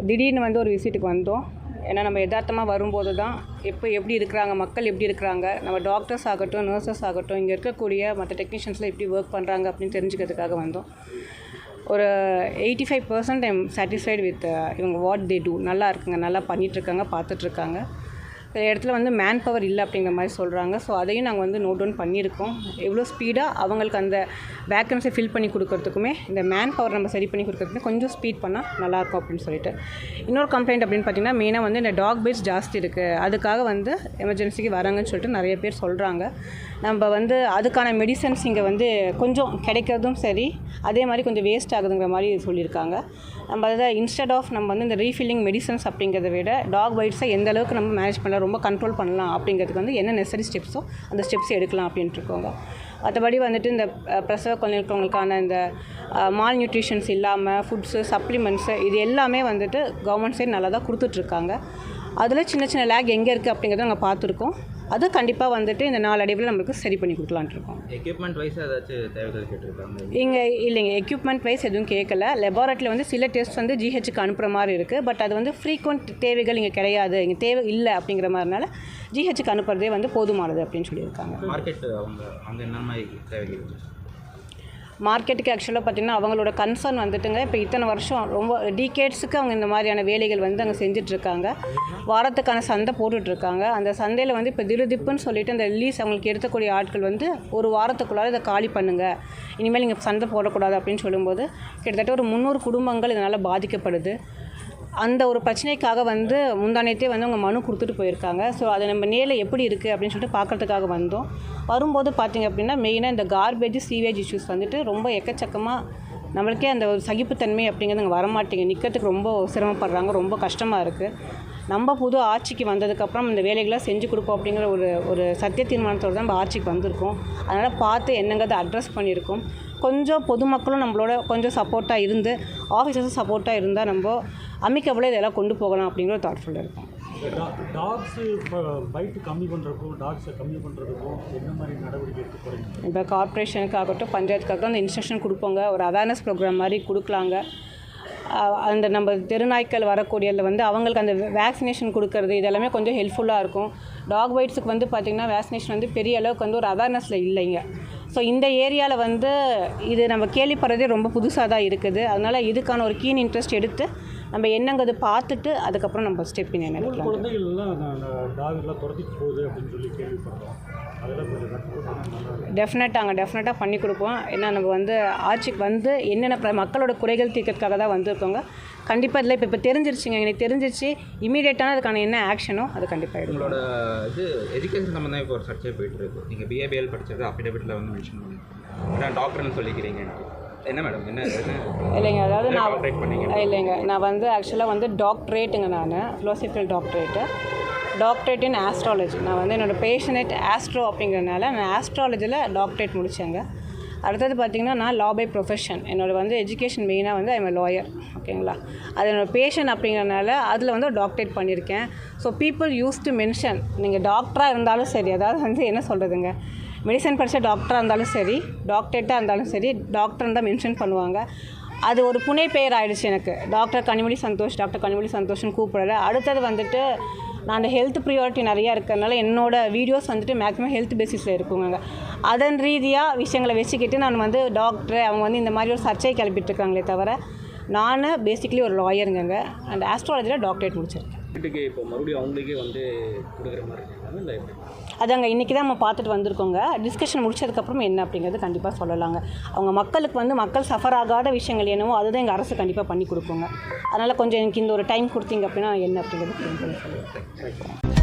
திடீர்னு வந்து ஒரு விசிட்டுக்கு வந்தோம். ஏன்னா நம்ம யதார்த்தமாக வரும்போது தான் எப்படி இருக்கிறாங்க, மக்கள் எப்படி இருக்கிறாங்க, நம்ம டாக்டர்ஸ் ஆகட்டும், நர்சஸ் ஆகட்டும், இங்கே இருக்கக்கூடிய மற்ற டெக்னீஷியன்ஸில் எப்படி ஒர்க் பண்ணுறாங்க அப்படின்னு தெரிஞ்சுக்கிறதுக்காக வந்தோம். ஒரு 85% ஐம் சாட்டிஸ்ஃபைடு வித் இவங்க வாட் தே டூ. நல்லா இருக்குங்க, நல்லா பண்ணிகிட்ருக்காங்க, பார்த்துட்ருக்காங்க. சில இடத்துல வந்து மேன் பவர் இல்லை அப்படிங்கிற மாதிரி சொல்கிறாங்க. ஸோ அதையும் நாங்கள் வந்து நோட் டவுன் பண்ணியிருக்கோம். எவ்வளோ ஸ்பீடாக அவங்களுக்கு அந்த வேக்கன்ஸை ஃபில் பண்ணி கொடுக்கறதுக்குமே இந்த மேன் பவர் நம்ம சரி பண்ணி கொடுக்கறதுக்குமே கொஞ்சம் ஸ்பீட் பண்ணால் நல்லாயிருக்கும் அப்படின்னு சொல்லிட்டு. இன்னொரு கம்ப்ளைண்ட் அப்படின்னு பார்த்தீங்கன்னா மெயினாக வந்து இந்த டாக் பைட்ஸ் ஜாஸ்தி இருக்குது, அதுக்காக வந்து எமர்ஜென்சிக்கு வராங்கன்னு சொல்லிட்டு நிறைய பேர் சொல்கிறாங்க. நம்ம வந்து அதுக்கான மெடிசன்ஸ் இங்கே வந்து கொஞ்சம் கிடைக்கிறதும் சரி, அதே மாதிரி கொஞ்சம் வேஸ்ட் ஆகுதுங்கிற மாதிரி சொல்லியிருக்காங்க. நம்ம அதை இன்ஸ்டெட் ஆஃப் நம்ம வந்து இந்த ரீஃபில்லிங் மெடிசன்ஸ் அப்படிங்கிறத விட டாக் பைட்ஸை எந்த அளவுக்கு நம்ம மேனேஜ் பண்ணலாம், ரொம்ப கண்ட்ரோல் பண்ணலாம் அப்படிங்கிறதுக்கு வந்து என்ன நெசசரி ஸ்டெப்ஸோ அந்த ஸ்டெப்ஸ் எடுக்கலாம் அப்படின்ட்டு இருக்கோங்க. மற்றபடி வந்துட்டு இந்த பிரசவ குழந்தைகளுக்கான இந்த மால் நியூட்ரிஷன்ஸ் இல்லாமல் ஃபுட்ஸு, சப்ளிமெண்ட்ஸு இது எல்லாமே வந்துட்டு கவர்மெண்ட் சைடு நல்லா தான் கொடுத்துட்ருக்காங்க. அதில் சின்ன சின்ன லேக் எங்கே இருக்குது அப்படிங்கிறத நாங்கள் பார்த்துருக்கோம். அது கண்டிப்பாக வந்துட்டு இந்த நாளடைவில் நம்மளுக்கு சரி பண்ணி கொடுக்கலான்ட்டு இருக்கோம். எக்யூப்மெண்ட் வைஸ் ஏதாச்சும் தேவைகள் கேட்டிருக்காங்க? இங்கே இல்லைங்க, எக்யூப்மெண்ட் வைஸ் எதுவும் கேட்கல. லெபார்ட்டரியில் வந்து சில டெஸ்ட் வந்து ஜிஹெச்சுக்கு அனுப்புகிற மாதிரி இருக்குது. பட் அது வந்து ஃப்ரீக்வெண்ட் தேவைகள் இங்கே கிடையாது, இங்கே தேவை இல்லை அப்படிங்கிற மாதிரினால ஜிஹெச்சுக்கு அனுப்புறதே வந்து போதுமானது அப்படின்னு சொல்லியிருக்காங்க. மார்க்கெட் அவங்க என்ன மாதிரி தேவைகள்? மார்க்கெட்டுக்கு ஆக்சுவலாக பார்த்திங்கன்னா அவங்களோட கன்சர்ன் வந்துட்டுங்க, இப்போ இத்தனை வருஷம் ரொம்ப டிகேட்ஸுக்கு அவங்க இந்த மாதிரியான வேலைகள் வந்து அங்கே செஞ்சிட்ருக்காங்க. வாரத்துக்கான சந்தை போட்டுட்ருக்காங்க. அந்த சந்தையில் வந்து இப்போ திடுதிப்புன்னு சொல்லிவிட்டு அந்த ரிலீஸ் அவங்களுக்கு எடுக்கக்கூடிய ஆட்கள் வந்து ஒரு வாரத்துக்குள்ளார இதை காலி பண்ணுங்கள், இனிமேல் நீங்கள் சந்தை போடக்கூடாது அப்படின்னு சொல்லும்போது கிட்டத்தட்ட ஒரு 300 குடும்பங்கள் இதனால் பாதிக்கப்படுது. அந்த ஒரு பிரச்சனைக்காக வந்து முந்தானத்தே வந்து அவங்க மனு கொடுத்துட்டு போயிருக்காங்க. ஸோ அது நம்ம நேரில் எப்படி இருக்குது அப்படின்னு சொல்லிட்டு பார்க்குறதுக்காக வந்தோம். வரும்போது பார்த்திங்க அப்படின்னா மெயினாக இந்த கார்பேஜ், சீவேஜ் இஷ்யூஸ் வந்துட்டு ரொம்ப எக்கச்சக்கமாக நம்மளுக்கே அந்த ஒரு சகிப்புத்தன்மை அப்படிங்கிறது அங்கே வரமாட்டேங்க. நிற்கிறதுக்கு ரொம்ப சிரமப்படுறாங்க, ரொம்ப கஷ்டமாக இருக்குது. நம்ம புது ஆட்சிக்கு வந்ததுக்கப்புறம் இந்த வேலைகளை செஞ்சு கொடுப்போம் அப்படிங்கிற ஒரு சத்திய தீர்மானத்தோடு தான் நம்ம ஆட்சிக்கு வந்திருக்கோம். அதனால் பார்த்து என்னங்கிறத அட்ரஸ் பண்ணியிருக்கோம். கொஞ்சம் பொதுமக்களும் நம்மளோட கொஞ்சம் சப்போர்ட்டாக இருந்து, ஆஃபீஸர்ஸும் சப்போர்ட்டாக இருந்தால் நம்ம அமிக்கபுளாக இதெல்லாம் கொண்டு போகலாம் அப்படிங்கிற தாட்ஃபுல்லாக இருக்கும். டாக்ஸு பைட்டு கம்மி பண்ணுறதுக்கும் டாக்ஸை கம்மி பண்ணுறதுக்கும் என்ன மாதிரி நடவடிக்கை எடுத்து போகிறீங்க? இப்போ கார்ப்பரேஷனுக்காகட்டும் பஞ்சாயத்துக்காகட்டும் அந்த இன்ஸ்ட்ரக்ஷன் கொடுப்போங்க. ஒரு அவேர்னஸ் ப்ரோக்ராம் மாதிரி கொடுக்கலாங்க. அந்த நம்ம தெருநாய்க்கள் வரக்கூடியதில் வந்து அவங்களுக்கு அந்த வேக்சினேஷன் கொடுக்கறது இதெல்லாமே கொஞ்சம் ஹெல்ப்ஃபுல்லாக இருக்கும். டாக் பைட்ஸுக்கு வந்து பார்த்திங்கன்னா வேக்சினேஷன் வந்து பெரிய அளவுக்கு வந்து ஒரு அவேர்னஸில் இல்லைங்க. ஸோ இந்த ஏரியாவில் வந்து இது நம்ம கேள்விப்படுறதே ரொம்ப புதுசாக தான் இருக்குது. அதனால் இதுக்கான ஒரு கீன் இன்ட்ரெஸ்ட் எடுத்து நம்ம என்னங்கிறது பார்த்துட்டு அதுக்கப்புறம் நம்ம ஸ்டெப் பண்ணி நினைக்கலாம். குழந்தைகள்லாம் டாக்லாம் துரத்திட்டு போகுது அப்படின்னு சொல்லி கேள்விப்படுறோம். டெஃபினட்டாக பண்ணி கொடுப்போம். ஏன்னா நம்ம வந்து ஆட்சிக்கு வந்து என்னென்ன மக்களோட குறைகள் தீர்க்கறதுக்காக தான் வந்திருக்கோங்க. கண்டிப்பாக இதில் இப்போ தெரிஞ்சிருச்சுங்க, எனக்கு தெரிஞ்சிருச்சு. இமீடியட்டான அதுக்கான என்ன ஆக்ஷனோ அது கண்டிப்பாக எடுக்கும். உங்களோட இது எஜுகேஷன் சம்மந்தம் இப்போ ஒரு சர்ச்சை போயிட்டு இருக்கு. நீங்கள் பிஏபிஎல் படித்தது அஃபிடேவிட்டில் வந்து மென்ஷன் பண்ணியிருக்கீங்க, டாக்டர்னு சொல்லிக்கிறீங்க. என்ன மேடம் என்ன இல்லைங்க, அதாவது நான் வந்து ஆக்சுவலாக வந்து டாக்டரேட்டுங்க, நான் ஃபிலோசபிக்கல் டாக்டரேட் இன் ஆஸ்ட்ராலஜி. நான் வந்து என்னோடய பேஷனேட் ஆஸ்ட்ரோ அப்படிங்கிறதுனால நான் ஆஸ்ட்ராலஜியில் டாக்டரேட் முடித்தேங்க. அடுத்தது பார்த்திங்கன்னா நான் லா பை ப்ரொஃபஷன். என்னோடய வந்து எஜுகேஷன் மெயினாக வந்து ஐம் லாயர், ஓகேங்களா. அது என்னோடய பேஷன் அப்படிங்கிறதுனால அதில் வந்து டாக்டரேட் பண்ணியிருக்கேன். So people use to mention, நீங்கள் டாக்டராக இருந்தாலும் சரி, அதாவது வந்து என்ன சொல்கிறதுங்க, மெடிசன் படித்த டாக்டராக இருந்தாலும் சரி, டாக்டரேட்டாக இருந்தாலும் சரி, டாக்டர்னு தான் மென்ஷன் பண்ணுவாங்க. அது ஒரு புனை பெயர் ஆகிடுச்சு எனக்கு. டாக்டர் கனிமொழி சந்தோஷ்னு கூப்பிடல. அடுத்தது வந்துட்டு நான் அந்த ஹெல்த் ப்ரியாரிட்டி நிறையா இருக்கிறதுனால என்னோடய வீடியோஸ் வந்துட்டு மேக்ஸிமம் ஹெல்த் பேசிஸில் இருக்குங்க. அதன் ரீதியாக விஷயங்களை வச்சுக்கிட்டு நான் வந்து டாக்டர் அவங்க வந்து இந்த மாதிரி ஒரு சர்ச்சை கிளப்பிட்டுருக்காங்களே தவிர நான் பேசிக்கலி ஒரு லாயருங்க. அந்த ஆஸ்ட்ராலஜியில் டாக்டரேட் முடிச்சிருக்கேன். வீட்டுக்கு இப்போ மறுபடியும் அவங்களுக்கே வந்து கொடுக்குற மாதிரி இருக்காங்க இல்லை? அதாங்க இன்றைக்கி தான் நம்ம பார்த்துட்டு வந்திருக்கோங்க. டிஸ்கஷன் முடிச்சதுக்கப்புறம் என்ன அப்படிங்கிறது கண்டிப்பாக சொல்லலாங்க. அவங்க மக்களுக்கு வந்து மக்கள் சஃபர் ஆகாத விஷயங்கள் என்னவோ அதுதான் எங்கள் அரசு கண்டிப்பாக பண்ணி கொடுக்குங்க. அதனால் கொஞ்சம் எனக்கு இந்த ஒரு டைம் கொடுத்தீங்க அப்படின்னா என்ன அப்படிங்கிறது சொல்லுவேன்.